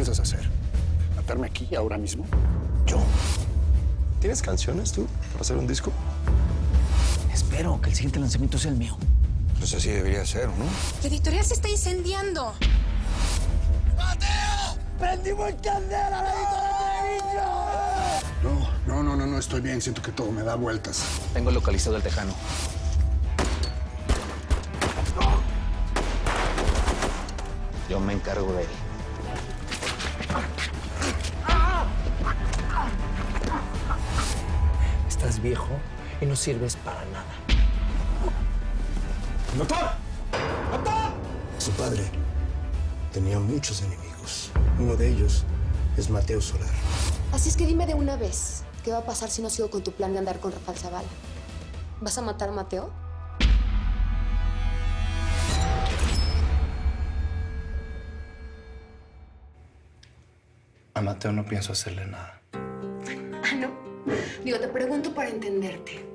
piensas hacer? ¿Matarme aquí, ahora mismo? Yo. ¿Tienes canciones tú para hacer un disco? Espero que el siguiente lanzamiento sea el mío. Pues así debería ser, ¿no? La editorial se está incendiando. ¡Mateo! ¡Prendimos candela a la editorial! No, estoy bien. Siento que todo me da vueltas. Tengo localizado al tejano. Yo me encargo de él. Estás viejo y no sirves para nada. ¡Doctor! ¡Doctor! Su padre tenía muchos enemigos. Uno de ellos es Mateo Solar. Así es que dime de una vez, ¿qué va a pasar si no sigo con tu plan de andar con Rafael Zavala? ¿Vas a matar a Mateo? A Mateo no pienso hacerle nada. Ah, no. Digo, te pregunto para entenderte.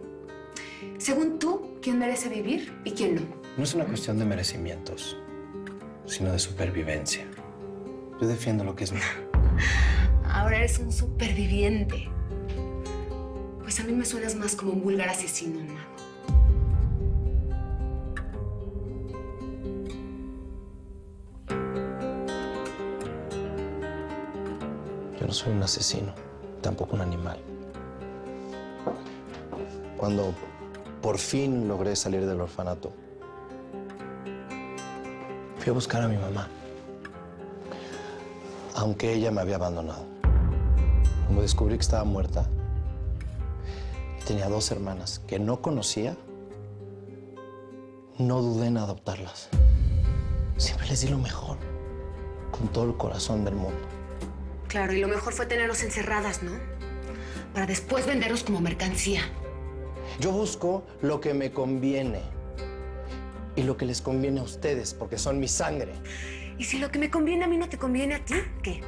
Según tú, ¿quién merece vivir y quién no? No es una cuestión de merecimientos, sino de supervivencia. Yo defiendo lo que es mío. Ahora eres un superviviente. Pues a mí me suenas más como un vulgar asesino, mago. Yo no soy un asesino, tampoco un animal. Cuando por fin logré salir del orfanato, fui a buscar a mi mamá, aunque ella me había abandonado. Como descubrí que estaba muerta y tenía 2 hermanas que no conocía, no dudé en adoptarlas. Siempre les di lo mejor, con todo el corazón del mundo. Claro, y lo mejor fue tenerlos encerradas, ¿no? Para después venderlos como mercancía. Yo busco lo que me conviene y lo que les conviene a ustedes, porque son mi sangre. ¿Y si lo que me conviene a mí no te conviene a ti? ¿Qué?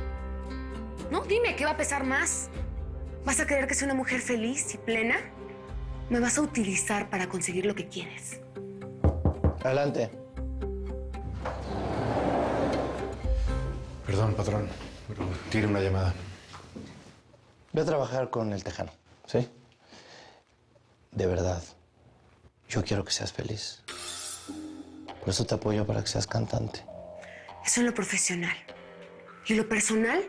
No, dime, ¿qué va a pesar más? ¿Vas a querer que sea una mujer feliz y plena? ¿Me vas a utilizar para conseguir lo que quieres? Adelante. Perdón, patrón, pero tiene una llamada. Voy a trabajar con el tejano, ¿sí? De verdad, yo quiero que seas feliz. Por eso te apoyo para que seas cantante. Eso en lo profesional. ¿Y lo personal?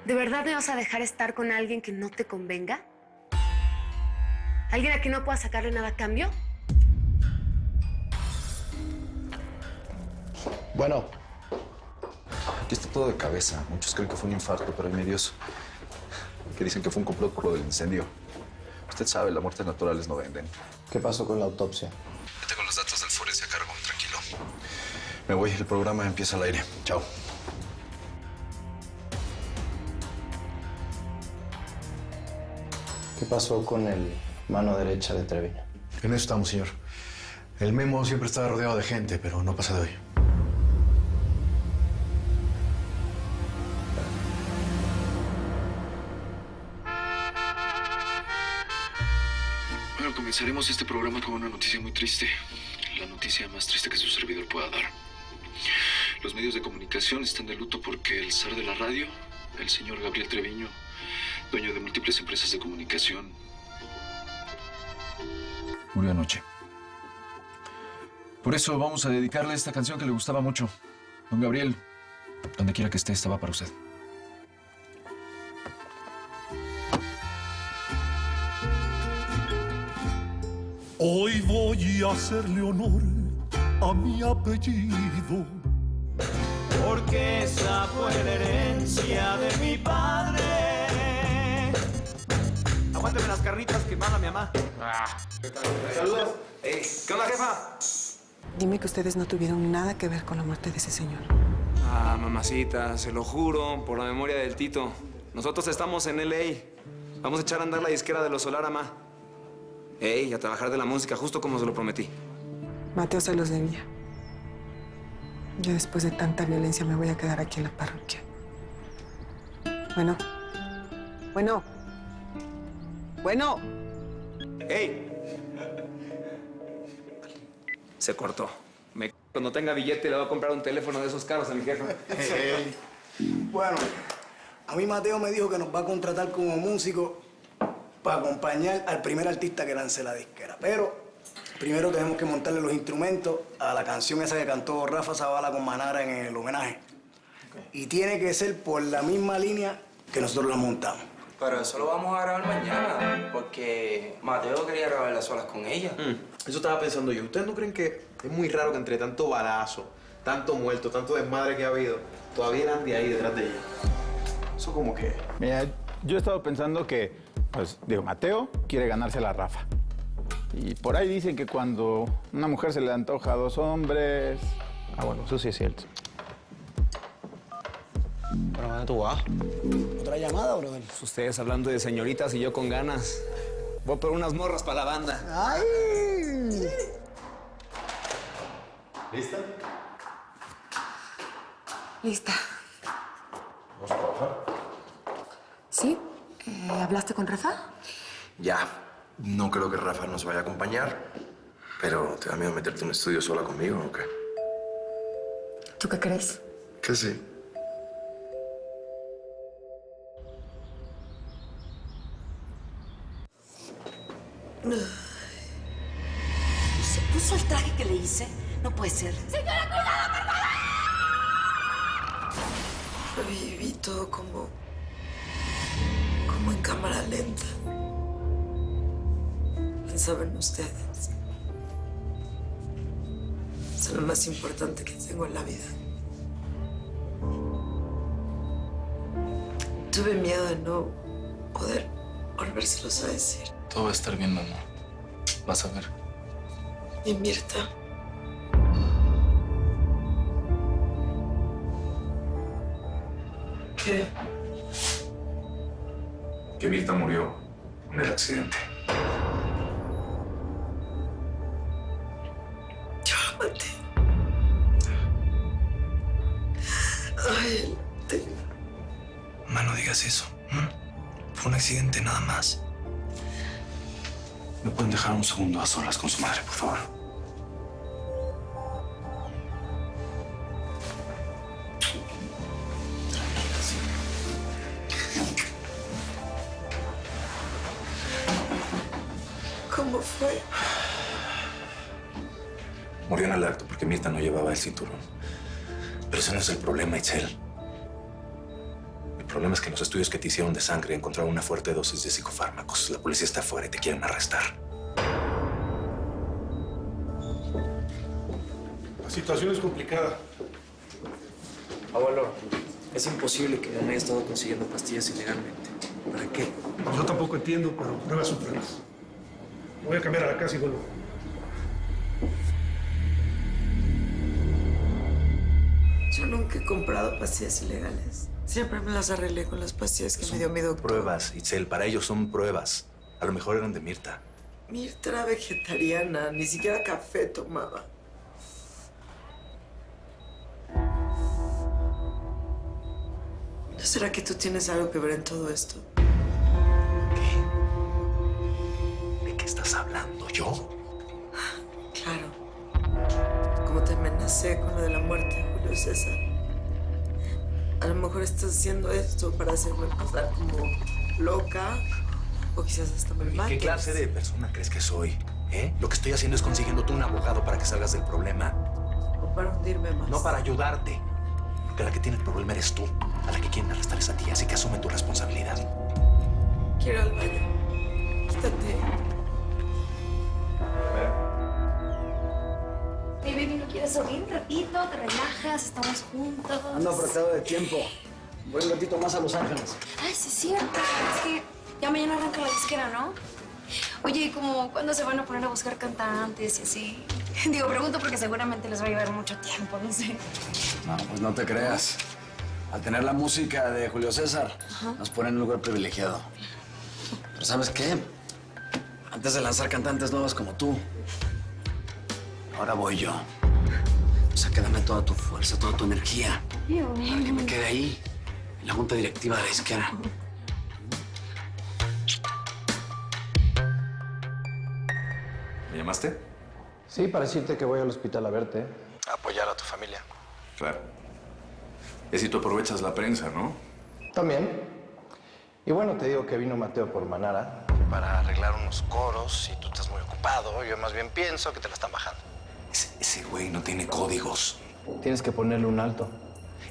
¿De verdad me vas a dejar estar con alguien que no te convenga? ¿Alguien a quien no puedas sacarle nada a cambio? Bueno. Aquí está todo de cabeza. Muchos creen que fue un infarto, pero hay medios que dicen que fue un complot por lo del incendio. Usted sabe, las muertes naturales no venden. ¿Qué pasó con la autopsia? Yo tengo los datos del forense a cargo, tranquilo. Me voy, el programa empieza al aire. Chao. ¿Qué pasó con el mano derecha de Treviño? En eso estamos, señor. El Memo siempre estaba rodeado de gente, pero no pasa de hoy. Bueno, comenzaremos este programa con una noticia muy triste. La noticia más triste que su servidor pueda dar. Los medios de comunicación están de luto porque el zar de la radio, el señor Gabriel Treviño, dueño de múltiples empresas de comunicación, murió anoche. Por eso vamos a dedicarle esta canción que le gustaba mucho. Don Gabriel, donde quiera que esté, estaba para usted. Hoy voy a hacerle honor a mi apellido, porque esa fue la herencia de mi padre. Aguánteme las carnitas que manda mi mamá. Saludos. ¿Qué onda, jefa? Dime que ustedes no tuvieron nada que ver con la muerte de ese señor. Ah, mamacita, se lo juro, por la memoria del Tito. Nosotros estamos en LA. Vamos a echar a andar la disquera de los Solarama. Ey, a trabajar de la música, justo como se lo prometí. Mateo se los debía. Yo después de tanta violencia me voy a quedar aquí en la parroquia. Bueno. ¡Ey! Se cortó. Cuando tenga billete le voy a comprar un teléfono de esos caros a mi jefa. Bueno, a mí Mateo me dijo que nos va a contratar como músico para acompañar al primer artista que lance la disquera. Pero primero tenemos que montarle los instrumentos a la canción esa que cantó Rafa Zavala con Manara en el homenaje. Okay. Y tiene que ser por la misma línea que nosotros la montamos. Pero eso lo vamos a grabar mañana, porque Mateo quería grabarla solas con ella. Eso estaba pensando yo. ¿Ustedes no creen que es muy raro que entre tanto balazo, tanto muerto, tanto desmadre que ha habido, todavía el Andy ahí detrás de ella? Eso como que... Mira, yo he estado pensando que, pues, digo, Mateo quiere ganarse a la Rafa. Y por ahí dicen que cuando una mujer se le antoja a dos hombres... Ah, bueno, eso sí es cierto. ¿Pero dónde tú vas? ¿Otra llamada, brother? Ustedes hablando de señoritas y yo con ganas. Voy por unas morras para la banda. ¡Ay! ¿Lista? Lista. ¿Vamos a trabajar? ¿Sí? ¿Hablaste con Rafa? Ya. No creo que Rafa nos vaya a acompañar, pero ¿te da miedo meterte en un estudio sola conmigo o qué? ¿Tú qué crees? Que sí. ¿Se puso el traje que le hice? No puede ser. ¡Señora, cuidado, por favor! Lo viví todo como en cámara lenta. Pensaba en ustedes. Es lo más importante que tengo en la vida. Tuve miedo de no poder volvérselos a decir. Todo va a estar bien, mamá. Vas a ver. Y Mirta. ¿Qué? Que Mirta murió en el accidente. Yo la maté. Ay, Mamá, no digas eso. Fue un accidente nada más. ¿Me pueden dejar un segundo a solas con su madre, por favor? ¿Cómo fue? Murió en el acto porque Mirta no llevaba el cinturón. Pero ese no es el problema, Itzel. El problema es que en los estudios que te hicieron de sangre encontraron una fuerte dosis de psicofármacos. La policía está afuera y te quieren arrestar. La situación es complicada. Abuelo, es imposible que me haya estado consiguiendo pastillas ilegalmente. ¿Para qué? Yo tampoco entiendo, pero pruebas son pruebas. Voy a cambiar a la casa y vuelvo. Yo nunca he comprado pastillas ilegales. Siempre me las arreglé con las pastillas que me dio mi doctor. Pruebas, Itzel. Para ellos son pruebas. A lo mejor eran de Mirta. Mirta era vegetariana, ni siquiera café tomaba. ¿No será que tú tienes algo que ver en todo esto? ¿De qué estás hablando? ¿Yo? Claro. Como te amenacé con lo de la muerte de Julio César. A lo mejor estás haciendo esto para hacerme pasar como loca o quizás hasta me mates. ¿Qué clase de persona crees que soy? Lo que estoy haciendo es consiguiéndote un abogado para que salgas del problema. O para hundirme más. No para ayudarte. Porque la que tiene el problema eres tú. A la que quieren arrestar es a ti, así que asume tu responsabilidad. Quiero al baño. Quítate. Hey, baby, ¿no quieres salir un ratito? ¿Te relajas? ¿Estamos juntos? Ando apretado de tiempo. Voy un ratito más a Los Ángeles. Ay, sí es cierto. Es que ya mañana arranca la disquera, ¿no? Oye, ¿y como cuándo se van a poner a buscar cantantes y así? Digo, pregunto porque seguramente les va a llevar mucho tiempo, no sé. No, pues no te creas. Al tener la música de Julio César, nos pone en un lugar privilegiado. Pero ¿sabes qué? Antes de lanzar cantantes nuevos como tú, ahora voy yo. O sea, que dame toda tu fuerza, toda tu energía. Para que me quede ahí, en la junta directiva de la disquera. ¿Me llamaste? Sí, para decirte que voy al hospital a verte. A apoyar a tu familia. Claro. Es si tú aprovechas la prensa, ¿no? También. Y bueno, te digo que vino Mateo por Manara para arreglar unos coros y tú estás muy ocupado. Yo más bien pienso que te la están bajando. Ese güey no tiene códigos. Tienes que ponerle un alto.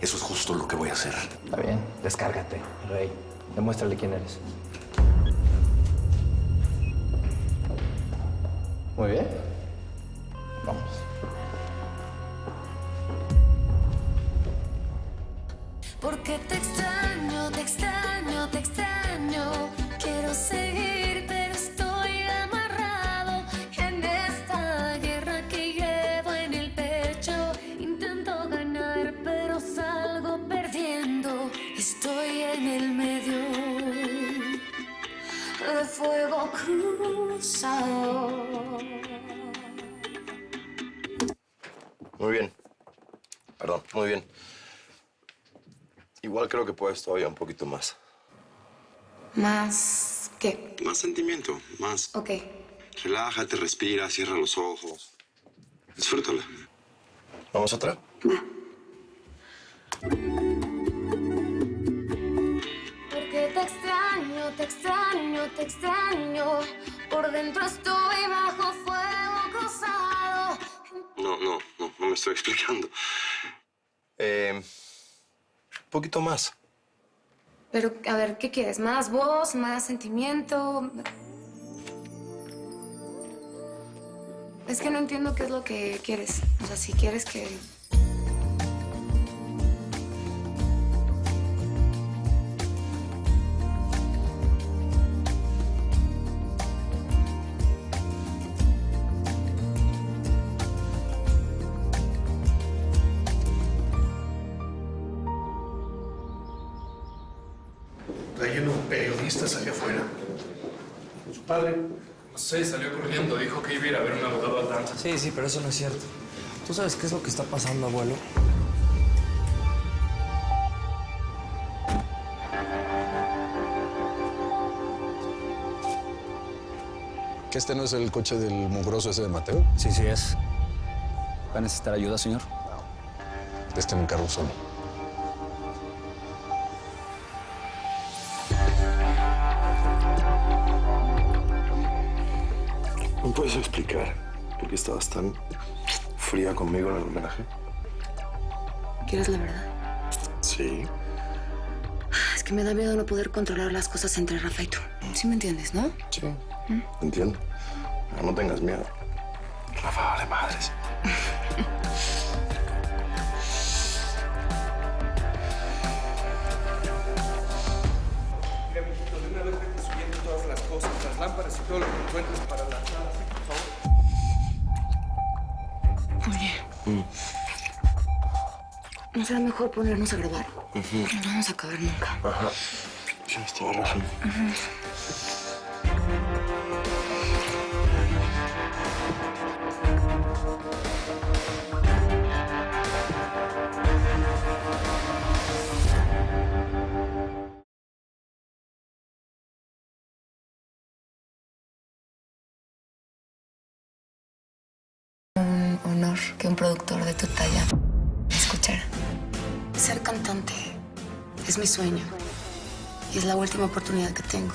Eso es justo lo que voy a hacer. Está bien, descárgate, Rey. Demuéstrale quién eres. Muy bien. Vamos. Porque te extraño, te extraño, te extraño. Quiero seguir, pero estoy amarrado en esta guerra que llevo en el pecho. Intento ganar, pero salgo perdiendo. Estoy en el medio de fuego cruzado. Muy bien. Perdón, muy bien. Igual creo que puedes todavía un poquito más. ¿Más qué? Más sentimiento, más. Ok. Relájate, respira, cierra los ojos. Disfrútala. ¿Vamos otra? Va. Porque te extraño, te extraño, te extraño. Por dentro estoy bajo fuego cruzado. No me estoy explicando. Un poquito más. Pero, a ver, ¿qué quieres? ¿Más voz? ¿Más sentimiento? Es que no entiendo qué es lo que quieres. O sea, si quieres que... Está lleno de periodistas allá afuera. Su padre. No sé, salió corriendo. Dijo que iba a ir a ver un abogado al danza. Sí, pero eso no es cierto. ¿Tú sabes qué es lo que está pasando, abuelo? ¿Que este no es el coche del mugroso ese de Mateo? Sí, sí es. ¿Va a necesitar ayuda, señor? De este me encargo solo. ¿Me puedes explicar por qué estabas tan fría conmigo en el homenaje? ¿Quieres la verdad? Sí. Es que me da miedo no poder controlar las cosas entre Rafa y tú. ¿Sí me entiendes, no? Sí, entiendo. Pero no tengas miedo. Rafa vale madres. Mira, mijito, de una vez vete subiendo todas las cosas, las lámparas y todo lo que encuentres para la sala, por favor. Oye. ¿No será mejor ponernos a grabar? No vamos a acabar nunca. Ajá. Sí, tienes razón. Un honor que un productor de tu talla me escuchara. Ser cantante es mi sueño y es la última oportunidad que tengo.